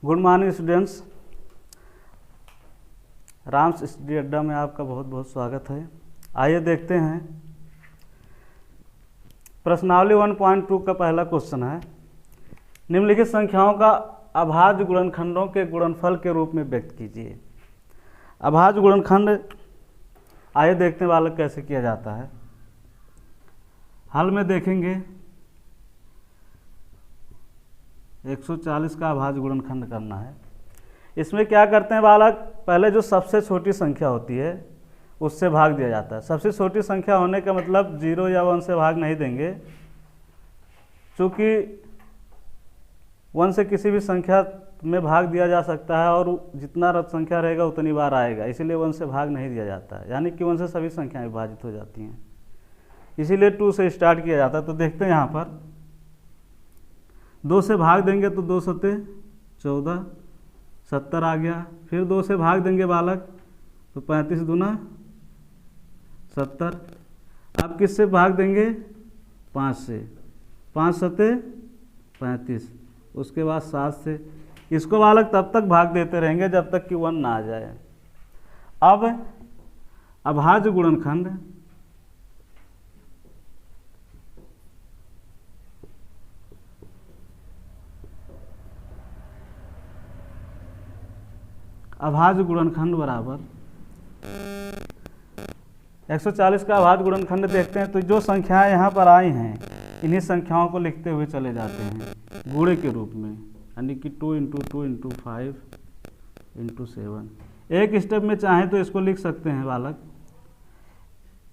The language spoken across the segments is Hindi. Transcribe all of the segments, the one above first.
Good morning students, Ram's study अड्डा में आपका बहुत बहुत स्वागत है। आइए देखते हैं प्रश्नावली 1.2 का पहला क्वेश्चन है। निम्नलिखित संख्याओं का अभाज्य गुणनखंडों के गुणनफल के रूप में व्यक्त कीजिए। अभाज्य गुणनखंड आइए देखने वाला कैसे किया जाता है। हल में देखेंगे 140 का अभाज्य गुणनखंड करना है। इसमें क्या करते हैं बालक, पहले जो सबसे छोटी संख्या होती है उससे भाग दिया जाता है। सबसे छोटी संख्या होने का मतलब 0 या 1 से भाग नहीं देंगे, चूँकि 1 से किसी भी संख्या में भाग दिया जा सकता है और जितना संख्या रहेगा उतनी बार आएगा, इसीलिए 1 से भाग नहीं दिया जाता है। यानी कि 1 से सभी संख्याएं विभाजित हो जाती हैं, इसीलिए 2 से स्टार्ट किया जाता है। तो देखते हैं यहाँ पर 2 से भाग देंगे तो 2 सते 14, 70 आ गया। फिर 2 से भाग देंगे बालक तो 35 दूना 70। अब किससे भाग देंगे? 5 से, 5 सते 35, उसके बाद 7 से। इसको बालक तब तक भाग देते रहेंगे जब तक कि 1 ना आ जाए। अब अभाज्य गुणनखंड अभाज्य गुणनखंड बराबर 140 का अभाज्य गुणनखंड देखते हैं। तो जो संख्याएं यहाँ पर आई हैं इन्हीं संख्याओं को लिखते हुए चले जाते हैं गुणे के रूप में, यानी कि 2 × 2 × 5 × 7। एक स्टेप में चाहें तो इसको लिख सकते हैं बालक,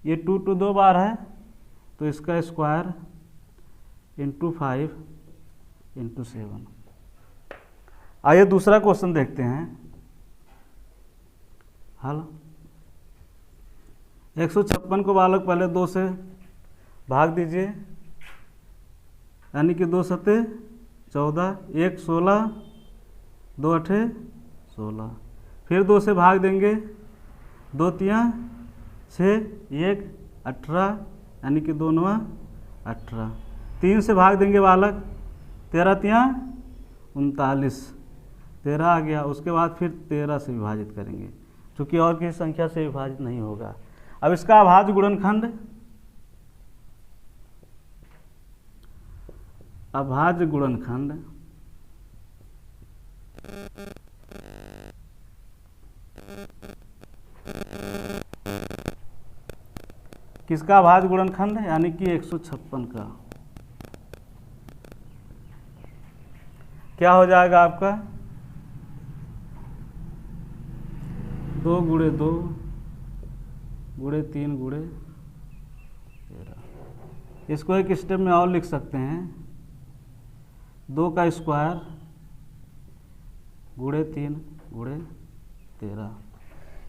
ये 2 2 बार है तो इसका स्क्वायर × 5 × 7। आइए दूसरा क्वेश्चन देखते हैं। हल 156 को बालक पहले 2 से भाग दीजिए, यानी कि 2 सते 14, 1 16, 2 8 16। फिर 2 से भाग देंगे, 2 3 6, 1 18, यानी कि 2 9 18। 3 से भाग देंगे बालक, 13 3 39, 13 आ गया। उसके बाद फिर 13 से विभाजित करेंगे, क्योंकि और किसी संख्या से विभाजित नहीं होगा। अब इसका अभाज्य गुणनखंड किसका अभाज्य गुणनखंड, यानी कि 156 का क्या हो जाएगा आपका? 2 × 2 × 3 × 13। इसको एक स्टेप में और लिख सकते हैं, 2 का स्क्वायर × 3 × 13।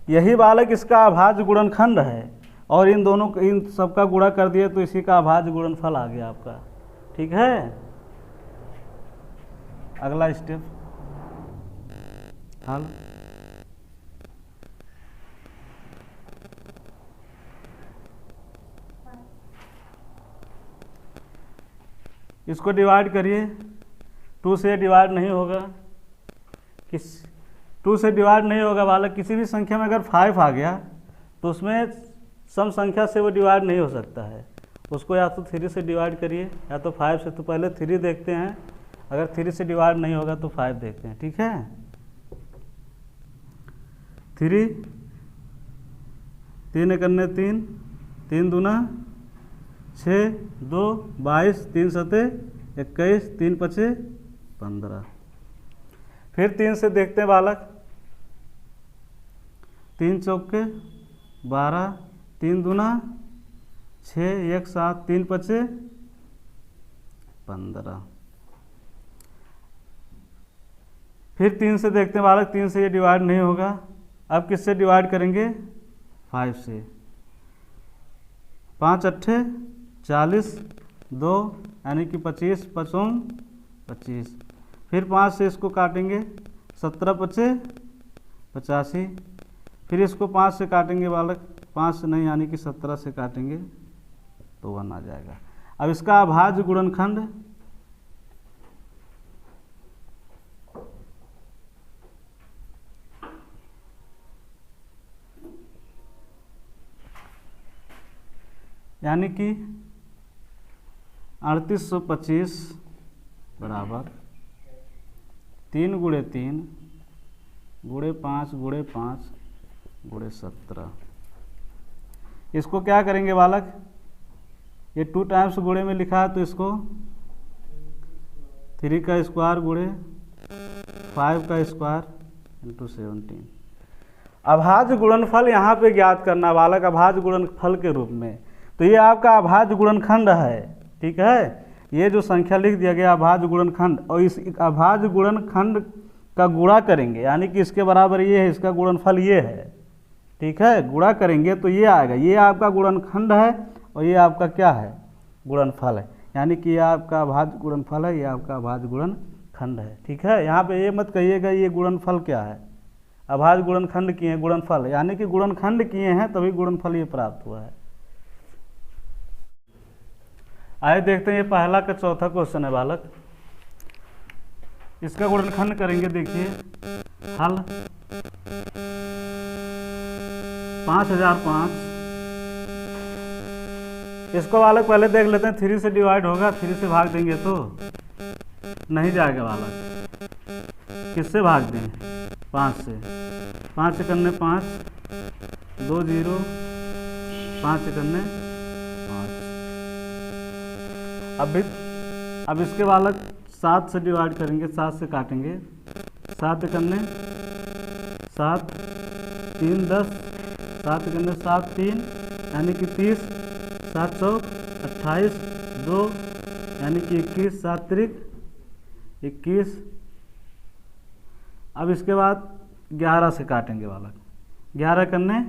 यही बालक इसका अभाज्य गुणनखंड है, और इन सबका गुणा कर दिए तो इसी का अभाज्य गुणनफल आ गया आपका। ठीक है, अगला स्टेप हल। इसको डिवाइड करिए, 2 से डिवाइड नहीं होगा। 2 से डिवाइड नहीं होगा बालक। किसी भी संख्या में अगर 5 आ गया तो उसमें सम संख्या से वो डिवाइड नहीं हो सकता है। उसको या तो 3 से डिवाइड करिए या तो 5 से। तो पहले 3 देखते हैं, अगर 3 से डिवाइड नहीं होगा तो 5 देखते हैं। ठीक है, 3 करने 3, 3 दूना 6, 2 22, 3 सते 21, 3 5 15। फिर 3 से देखते हैं बालक, 3 चौके 12, 3 दूना 6, 1 7, 3 5 15। फिर 3 से देखते हैं बालक, 3 से ये डिवाइड नहीं होगा। अब किससे डिवाइड करेंगे? 5 से। 5 8 40, 2 यानी कि 25, 55 25। फिर 5 से इसको काटेंगे, 17 5 85। फिर इसको 5 से काटेंगे बालक, 5 से नहीं यानी कि 17 से काटेंगे तो 1 आ जाएगा। अब इसका अभाज्य गुणनखंड यानी कि 3825 बराबर 3 गुणे 3 गुणे 5 गुणे 5 गुणे 17। इसको क्या करेंगे बालक, ये 2 टाइम्स गुणे में लिखा है तो इसको 3 का स्क्वायर गुणे 5 का स्क्वायर इंटू 17। अभाज्य गुणनफल यहाँ पे ज्ञात करना बालक, अभाज्य गुणनफल के रूप में। तो ये आपका अभाज्य गुणनखंड है, ठीक है। ये जो संख्या लिख दिया गया अभाज्य गुणनखंड, और इस अभाज्य गुणनखंड का गुणा करेंगे, यानी कि इसके बराबर ये है, इसका गुणनफल ये है, ठीक है। गुणा करेंगे तो ये आएगा, ये आपका गुणनखंड है और ये आपका क्या है, गुणनफल है। यानी कि ये आपका अभाज्य गुणनफल है, ये आपका अभाज्य गुणनखंड है, ठीक है। यहाँ पे ये मत कहिएगा ये गुणनफल क्या है, अभाज्य गुणनखंड किए हैं, गुणनफल यानी कि गुणनखंड किए हैं तभी गुणनफल ये प्राप्त हुआ है। आइए देखते हैं ये पहला का चौथा क्वेश्चन है बालक, इसका गुणनखंड करेंगे। देखिए हल 5005, इसको बालक पहले देख लेते हैं। 3 से डिवाइड होगा, 3 से भाग देंगे तो नहीं जाएगा बालक। किससे भाग दें, 5 से। 5 से करने 5, 2 0, 5 से करने 5। अब इसके बालक 7 से डिवाइड करेंगे, 7 से काटेंगे। 7 करने 7, 3 10, 7 करने 7 3 यानी कि 30, 7 चौक 28, 2 यानी कि 21, 7 त्रिक 21। अब इसके बाद 11 से काटेंगे बालक। 11 करने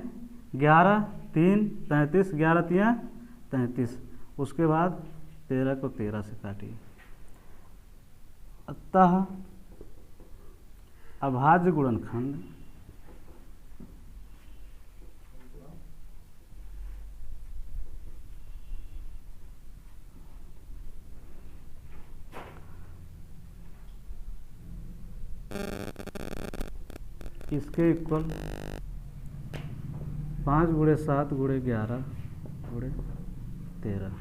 11, 3 33, 11 3 33। उसके बाद 13 को 13 से काटिए। अतः अभाज्य गुणनखंड इसके इक्वल 5 गुणे 7 गुणे 11 गुणे 13।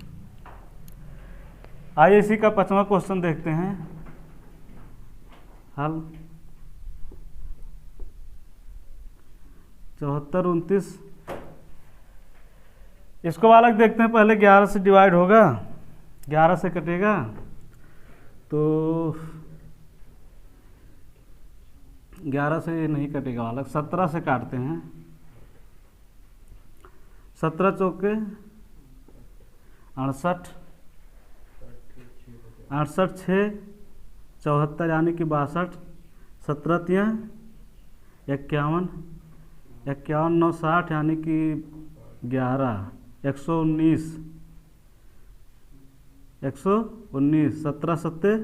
आइए इसी का 5वां क्वेश्चन देखते हैं। हल 74 29, इसको बालक देखते हैं। पहले 11 से डिवाइड होगा, 11 से कटेगा तो 11 से नहीं कटेगा बालक, 17 से काटते हैं। 17 चौके 68, 68 6 74 यानी कि 62, 17 3 51, 51 9 60 यानी कि 11, 119, 119, 17 7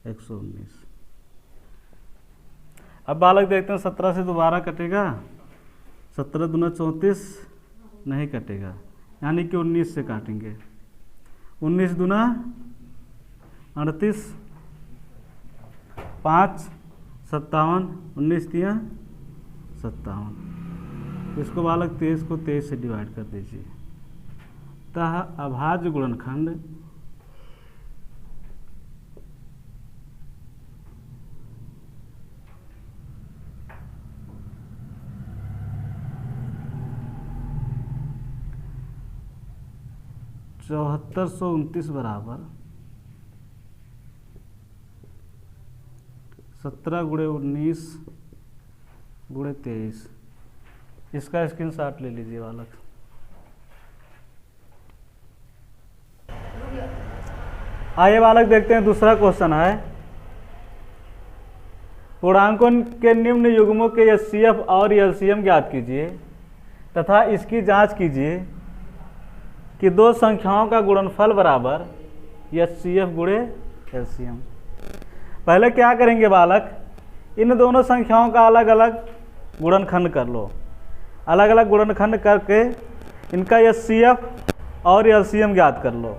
119। अब बालक देखते हैं 17 से दोबारा कटेगा, 17 दूना 34 नहीं कटेगा, यानी कि 19 से काटेंगे। 19 दूना 38, 5 57, 19 3 57। इसको बालक 23 को 23 से डिवाइड कर दीजिए। अतः अभाज्य गुणनखंड (7429) बराबर 17 गुणे 19 गुणे 23। इसका स्क्रीनशॉट ले लीजिए बालक। आइए बालक देखते हैं दूसरा क्वेश्चन है। पूर्णांकों के निम्न युग्मों के एचसीएफ और एलसीएम ज्ञात कीजिए तथा इसकी जांच कीजिए कि दो संख्याओं का गुणनफल बराबर एचसीएफ गुणे एलसीएम। पहले क्या करेंगे बालक, इन दोनों संख्याओं का अलग अलग गुणनखंड कर लो। अलग अलग गुणनखंड करके इनका एचसीएफ और एलसीएम ज्ञात कर लो।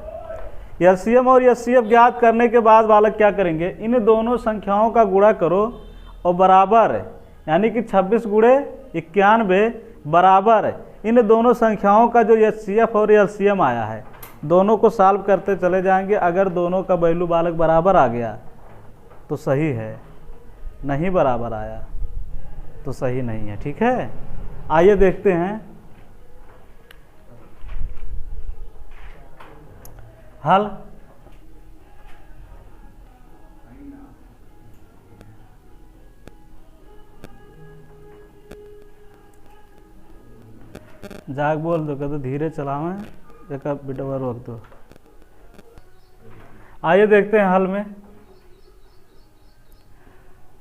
एलसीएम और एचसीएफ ज्ञात करने के बाद बालक क्या करेंगे, इन दोनों संख्याओं का गुणा करो और बराबर यानी कि 26 गुणे 91 बराबर इन दोनों संख्याओं का जो HCF और LCM आया है, दोनों को सॉल्व करते चले जाएंगे। अगर दोनों का वैल्यू बालक बराबर आ गया तो सही है, नहीं बराबर आया तो सही नहीं है। ठीक है, आइए देखते हैं हल। जाग बोल दो, कहते धीरे चलावें एक बिटवा रोक दो। आइए देखते हैं हल में।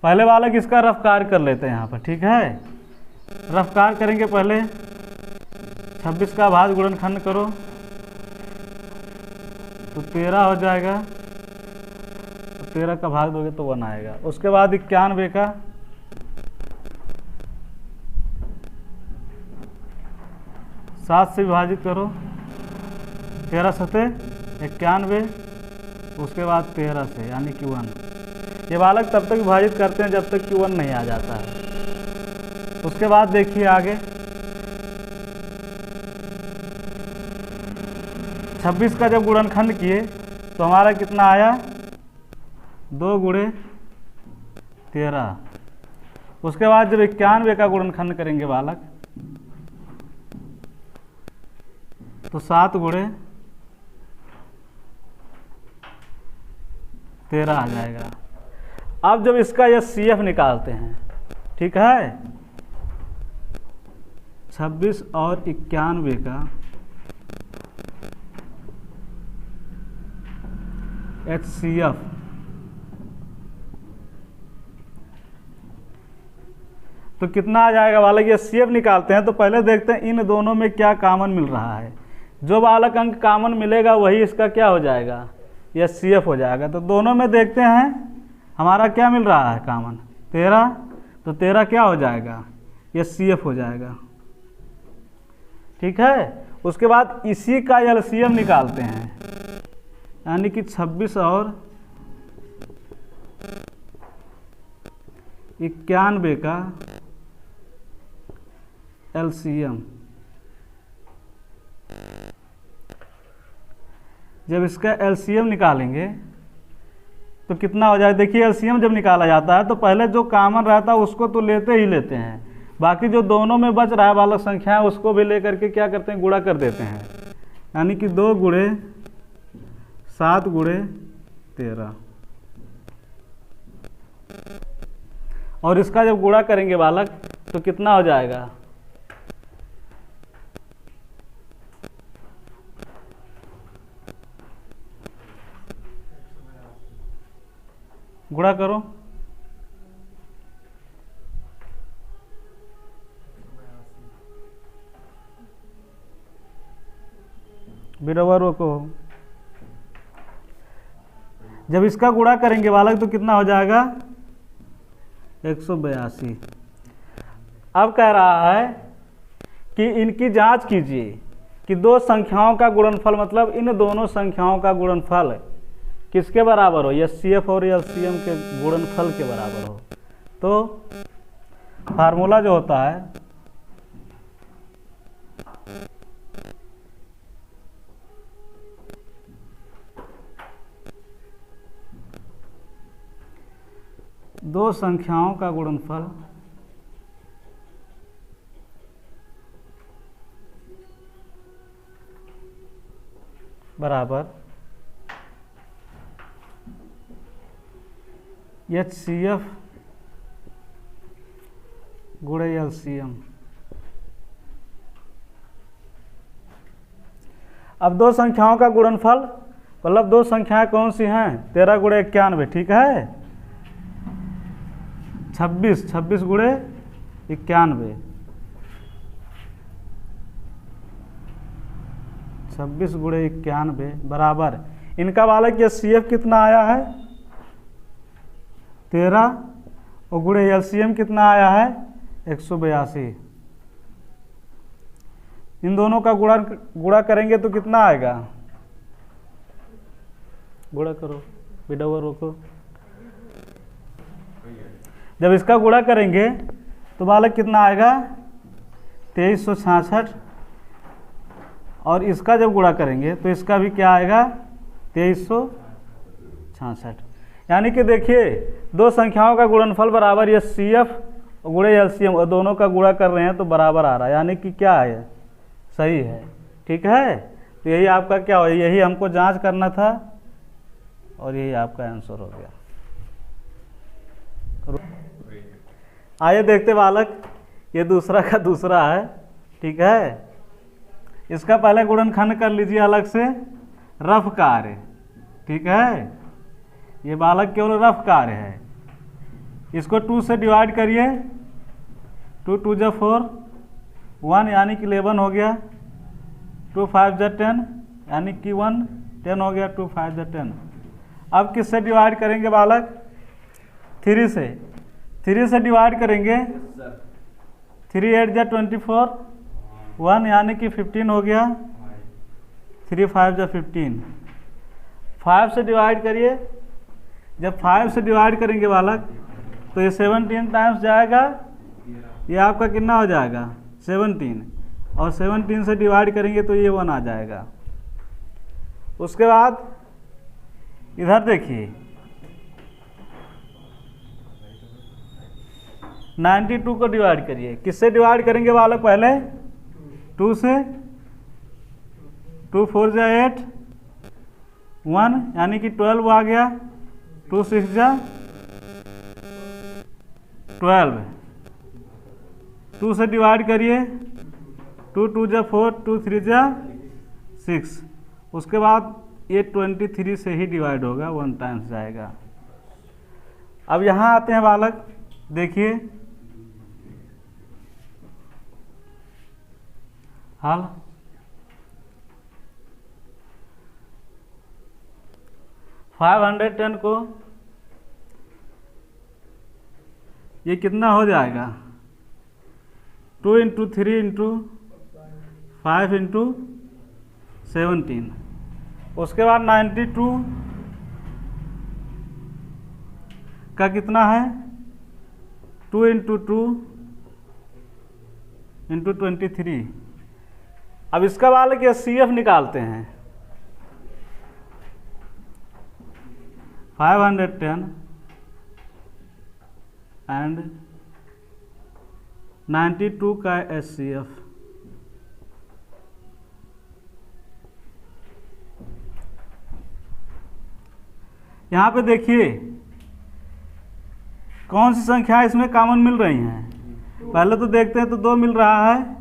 पहले बालक इसका रफ्कार कर लेते हैं यहाँ पर। ठीक है, रफ्कार करेंगे। पहले 26 का भाज गुणनखंड करो तो 13 हो जाएगा, तो 13 का भाग दोगे तो 1 आएगा। उसके बाद 91 का 7 से विभाजित करो, 13 सते 91, उसके बाद 13 से यानी कि 1। ये बालक तब तक विभाजित करते हैं जब तक कि 1 नहीं आ जाता है। उसके बाद देखिए आगे 26 का जब गुणनखंड किए तो हमारा कितना आया, 2 गुणे 13। उसके बाद जब 91 का गुणनखंड करेंगे बालक तो 7 गुणे 13 आ जाएगा। अब जब इसका HCF निकालते हैं, ठीक है, 26 और 91 का HCF तो कितना आ जाएगा बालक। HCF निकालते हैं तो पहले देखते हैं इन दोनों में क्या कॉमन मिल रहा है। जो बालक अंक कॉमन मिलेगा वही इसका क्या हो जाएगा, HCF हो जाएगा। तो दोनों में देखते हैं हमारा क्या मिल रहा है कॉमन, 13। तो 13 क्या हो जाएगा, HCF हो जाएगा। ठीक है, उसके बाद इसी का LCM निकालते हैं, यानी कि 26 और 91 का LCM। जब इसका LCM निकालेंगे तो कितना हो जाएगा। देखिए LCM जब निकाला जाता है तो पहले जो कॉमन रहता है उसको तो लेते ही लेते हैं, बाकी जो दोनों में बच रहा है बालक संख्या है उसको भी लेकर के क्या करते हैं, गुणा कर देते हैं। यानी कि 2 गुणे 7 गुणे 13। और इसका जब गुणा करेंगे बालक तो कितना हो जाएगा, गुणा करो, बिरवा रोको। जब इसका गुणा करेंगे बालक तो कितना हो जाएगा, 182। अब कह रहा है कि इनकी जांच कीजिए कि दो संख्याओं का गुणनफल, मतलब इन दोनों संख्याओं का गुणनफल किसके बराबर हो, HCF और LCM के गुणनफल के बराबर हो। तो फार्मूला जो होता है दो संख्याओं का गुणनफल बराबर HCF गुणे LCM। अब दो संख्याओं का गुणनफल मतलब दो संख्याएं कौन सी हैं, 13 गुणे 91, ठीक है, 26 गुणे 91, 26 गुणे 91 बराबर इनका बालक HCF कितना आया है 13 और गुणे LCM कितना आया है 182। इन दोनों का गुणा करेंगे तो कितना आएगा, गुणा करो, विडोवर रोको। जब इसका गुणा करेंगे तो बालक कितना आएगा 2366 और इसका जब गुणा करेंगे तो इसका भी क्या आएगा 2366। यानी कि देखिए दो संख्याओं का गुणनफल बराबर HCF गुणे LCM और दोनों का गुणा कर रहे हैं तो बराबर आ रहा है, यानी कि क्या है सही है। ठीक है, तो यही आपका क्या हो, यही हमको जांच करना था और यही आपका आंसर हो गया। आइए देखते बालक, ये दूसरा का दूसरा है। ठीक है, इसका पहले गुणनखंड कर लीजिए अलग से, रफ कार्य। ठीक है, ये बालक केवल रफ कार्य है। इसको 2 से डिवाइड करिए, 2 2 जा 4, 1 यानी कि 11 हो गया, 2 5 जा 10 यानी कि 1 10 हो गया, 2 5 जा 10। अब किससे डिवाइड करेंगे बालक? 3 से। 3 से डिवाइड करेंगे, 3 8 जा 24, 1 यानी कि 15 हो गया, 3 5 जा 15। 5 से डिवाइड करिए, जब 5 से डिवाइड करेंगे बालक तो ये 17 टाइम्स जाएगा, ये आपका कितना हो जाएगा 17, और 17 से डिवाइड करेंगे तो ये 1 आ जाएगा। उसके बाद इधर देखिए 92 को डिवाइड करिए, किससे डिवाइड करेंगे बालक? पहले 2 से, 2 4 जा 8, 1 यानी कि 12 आ गया, 2 6 जा 12, 2 से डिवाइड करिए, 2 2 जा 4, 2 3 जा 6। उसके बाद ये 23 से ही डिवाइड होगा, 1 टाइम्स जाएगा। अब यहाँ आते हैं बालक, देखिए हल। फाइव 110 को ये कितना हो जाएगा? 2 × 3 × 5 × 17। उसके बाद 92 का कितना है? 2 × 2 × 23। अब इसका बालक HCF निकालते हैं। 510 एंड 92 का HCF। यहाँ पे देखिए कौन सी संख्या इसमें कॉमन मिल रही हैं। पहले तो देखते हैं तो 2 मिल रहा है,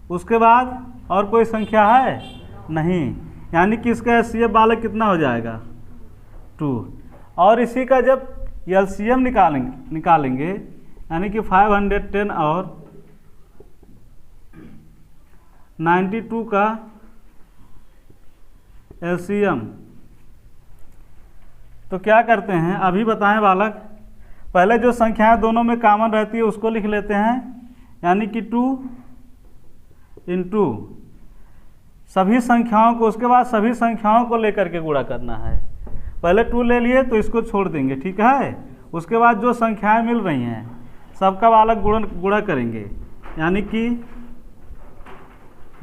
उसके बाद और कोई संख्या है नहीं, यानी कि इसका HCF बालक कितना हो जाएगा 2। और इसी का जब LCM निकालेंगे यानी कि 510 और 92 का LCM, तो क्या करते हैं अभी बताएं बालक। पहले जो संख्याएं दोनों में कॉमन रहती है उसको लिख लेते हैं, यानी कि 2 × सभी संख्याओं को, उसके बाद सभी संख्याओं को लेकर के गुणा करना है। पहले 2 ले लिए तो इसको छोड़ देंगे, ठीक है। उसके बाद जो संख्याएं मिल रही हैं सबका बालक गुणा करेंगे, यानी कि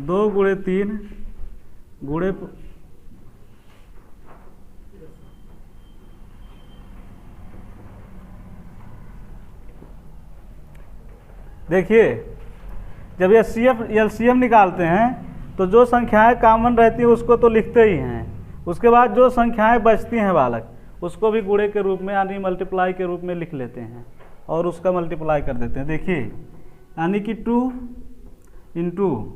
2 × 3 गुणे देखिए जब LCM निकालते हैं तो जो संख्याएं कॉमन रहती हैं उसको तो लिखते ही हैं, उसके बाद जो संख्याएं बचती हैं बालक उसको भी गुणे के रूप में यानी मल्टीप्लाई के रूप में लिख लेते हैं और उसका मल्टीप्लाई कर देते हैं। देखिए यानी कि 2 ×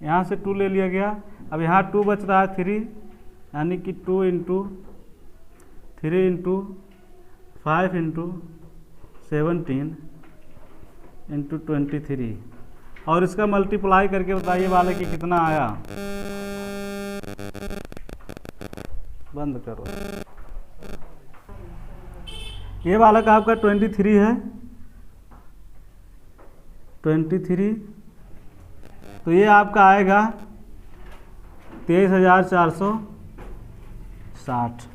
यहाँ से 2 ले लिया गया, अब यहाँ 2 बच रहा है 3, यानी कि 2 × 3 × 5 × 17 × 23, और इसका मल्टीप्लाई करके बताइए वाले कि कितना आया। बंद करो। ये बालक आपका 23 है, 23, तो ये आपका आएगा 23,460।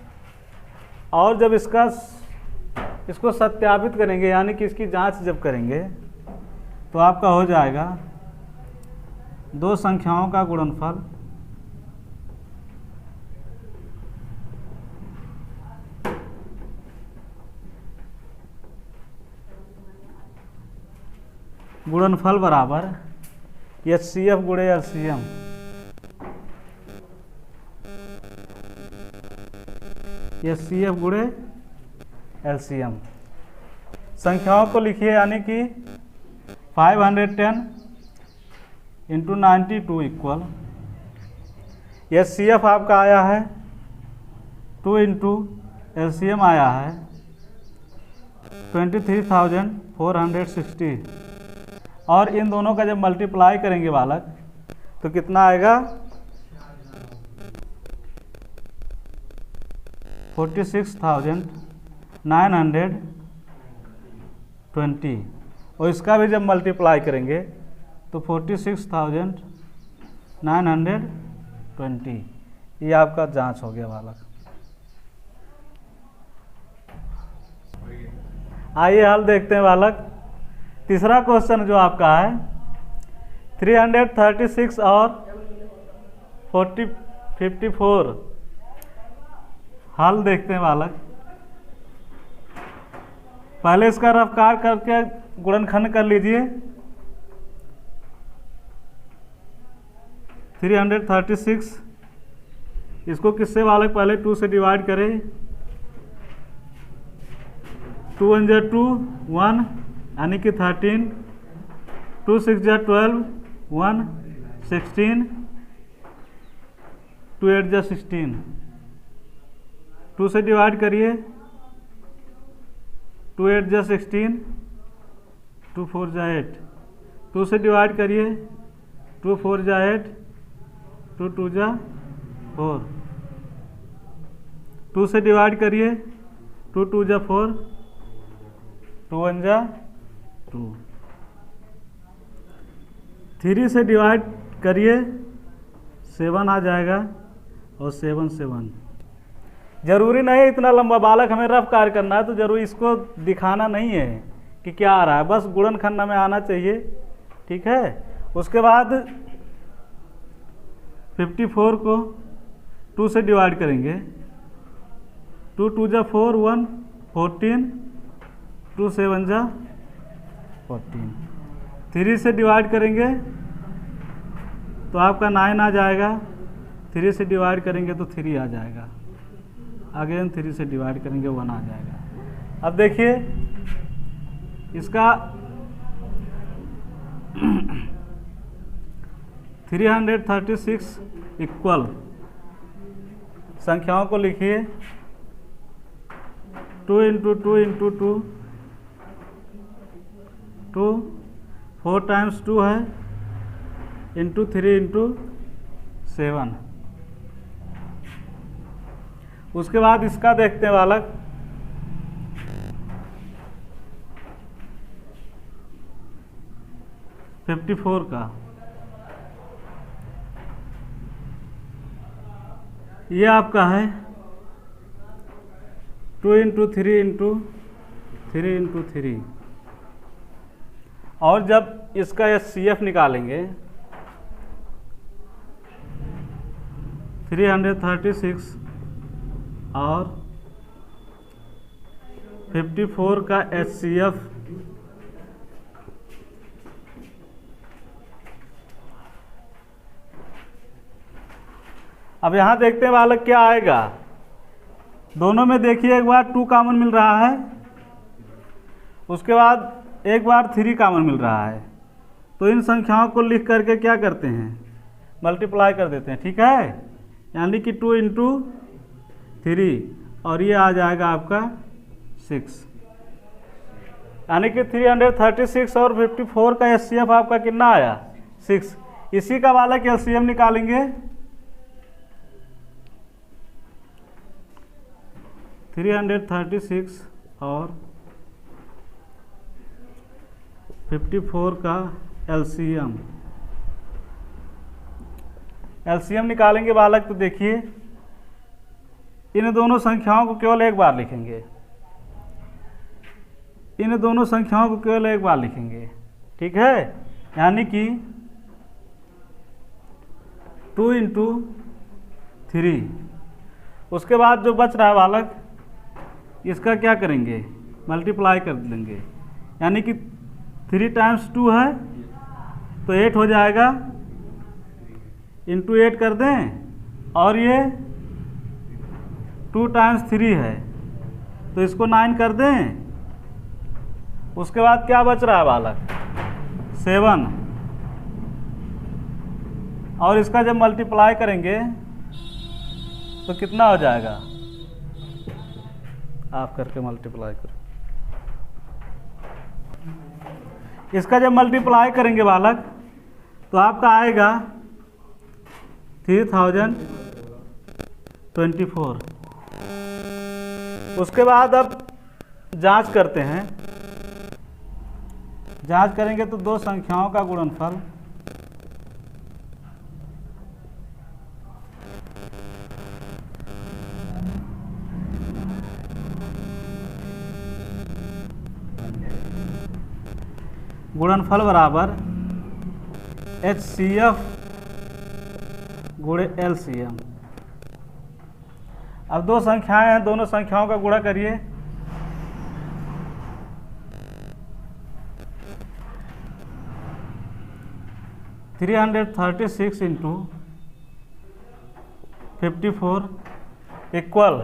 और जब इसको सत्यापित करेंगे यानी कि इसकी जांच जब करेंगे तो आपका हो जाएगा दो संख्याओं का गुणनफल बराबर HCF गुणे LCM। HCF गुणे LCM। संख्याओं को लिखिए, यानी कि 510 इंटू 92 इक्वल HCF आपका आया है 2 इंटू LCM आया है 23,460, और इन दोनों का जब मल्टीप्लाई करेंगे बालक तो कितना आएगा 46,920, और इसका भी जब मल्टीप्लाई करेंगे तो 46,920। ये आपका जांच हो गया बालक। आइए हल देखते हैं बालक। तीसरा क्वेश्चन जो आपका है 336 और 54, हल देखते हैं बालक। पहले इसका रफ्कार करके गुणनखंड कर लीजिए। 336 इसको किससे बालक, पहले 2 से डिवाइड करें। 2 1 जा 2 1 यानी कि 13, 2 6 जा 12 1 16, 2 8 जा 16। 2 से डिवाइड करिए, 2 8 जा 16, 2 4 जा 8। 2 से डिवाइड करिए, 2 4 जा 8, 2 2 जा 4। 2 से डिवाइड करिए, 2 2 जा 4, 2 1 जा 2। 3 से डिवाइड करिए, 7 आ जाएगा, और 7 7। जरूरी नहीं इतना लंबा बालक हमें रफ कार्य करना है, तो जरूरी इसको दिखाना नहीं है कि क्या आ रहा है, बस गुणनखंड में आना चाहिए। ठीक है। उसके बाद 54 को 2 से डिवाइड करेंगे, 2 2 जा 4 1 14, 2 7 जा 14। 3 से डिवाइड करेंगे तो आपका 9 आ जाएगा, 3 से डिवाइड करेंगे तो 3 आ जाएगा, अगेन 3 से डिवाइड करेंगे 1 आ जाएगा। अब देखिए इसका 336 इक्वल, संख्याओं को लिखिए, 2 इंटू 2 इंटू 2, 2 4 टाइम्स 2 है, इंटू 3 इंटू 7। उसके बाद इसका देखते हैं बालक, फिफ्टी 54 का। ये आपका है 2 इंटू 3 इंटू 3 इंटू 3, और जब इसका HCF निकालेंगे 336 और 54 का HCF अब यहाँ देखते हैं बालक क्या आएगा। दोनों में देखिए, एक बार 2 कॉमन मिल रहा है, उसके बाद एक बार 3 कॉमन मिल रहा है, तो इन संख्याओं को लिख करके क्या करते हैं, मल्टीप्लाई कर देते हैं। ठीक है, यानी कि 2 इंटू 3, और ये आ जाएगा आपका 6, यानी कि 336 और 54 का HCF आपका कितना आया 6। इसी का बालक LCM निकालेंगे, 336 और 54 का LCM निकालेंगे बालक। तो देखिए इन दोनों संख्याओं को केवल एक बार लिखेंगे, इन दोनों संख्याओं को केवल एक बार लिखेंगे। ठीक है, यानी कि 2 इंटू 3। उसके बाद जो बच रहा है बालक, इसका क्या करेंगे, मल्टीप्लाई कर लेंगे, यानी कि 3 टाइम्स 2 है तो 8 हो जाएगा, इंटू 8 कर दें, और ये 2 टाइम्स 3 है तो इसको 9 कर दें। उसके बाद क्या बच रहा है बालक, 7, और इसका जब मल्टीप्लाई करेंगे तो कितना हो जाएगा, आप करके मल्टीप्लाई करो। इसका जब मल्टीप्लाई करेंगे बालक तो आपका आएगा 3024। उसके बाद अब जांच करते हैं, जांच करेंगे तो दो संख्याओं का गुणनफल बराबर HCF गुणे LCM। अब दो संख्याएं हैं, दोनों संख्याओं का गुणा करिए। थ्री 336 इंटू 54 इक्वल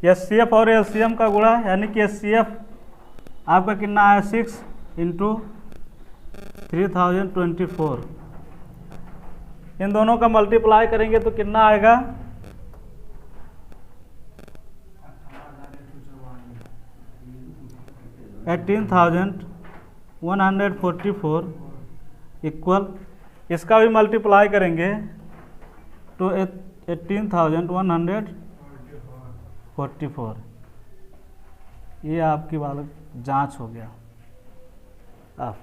HCF और LCM का गुणा, यानी कि HCF आपका कितना है 6 इंटू 3024। इन दोनों का मल्टीप्लाई करेंगे तो कितना आएगा, 18,144 इक्वल, इसका भी मल्टीप्लाई करेंगे तो 18,144। ये आपकी बालक जांच हो गया। आप